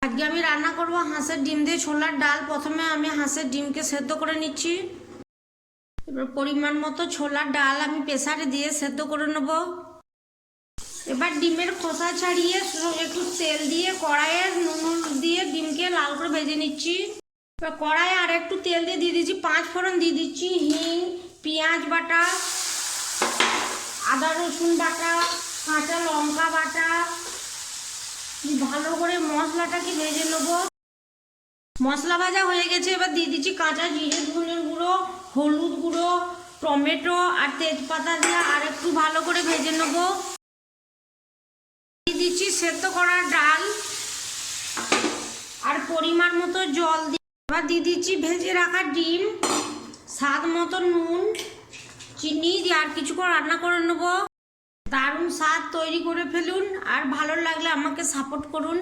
আজকে আমি রান্না করব হাঁসের ডিম দিয়ে ছোলার ডাল। প্রথমে আমি হাঁসের ডিমকে সেদ্ধ করে নিচ্ছি। এবার পরিমাণ মতো ছোলার ডাল আমি প্রেসারে দিয়ে সেদ্ধ করে নেব। এবার ডিমের খোসা ছাড়িয়ে একটু তেল দিয়ে কড়াইয়ে নুন দিয়ে ডিমকে লাল করে ভেজে নিচ্ছি। এবার কড়াইয়ে আর একটু তেল দিয়ে দিচ্ছি 5 ফোড়ন, দিয়ে দিচ্ছি হিং, পেঁয়াজ বাটা, আদা রসুন বাটা, কাঁচা লঙ্কা বাটা। ভালো করে মশলাটাকে ভেজে নেব। মশলা ভাজা হয়ে গেছে, এবার দিয়ে দিচ্ছি কাঁচা জিরে ধনের গুঁড়ো, হলুদ গুঁড়ো, টমেটো আর তেজপাতা দিয়ে আর একটু ভালো করে ভেজে নেব। দিয়ে দিচ্ছি সেদ্ধ করা ডাল আর পরিমাণ মতো জল দিয়ে এবার দিয়ে দিচ্ছি ভেজে রাখা ডিম, স্বাদ মতো নুন, চিনি দিয়ে আর কিছুক্ষণ রান্না করে নেব। দারুণ স্বাদ তৈরি করে ফেলুন। আর ভালো লাগলে আমাকে সাপোর্ট করুন।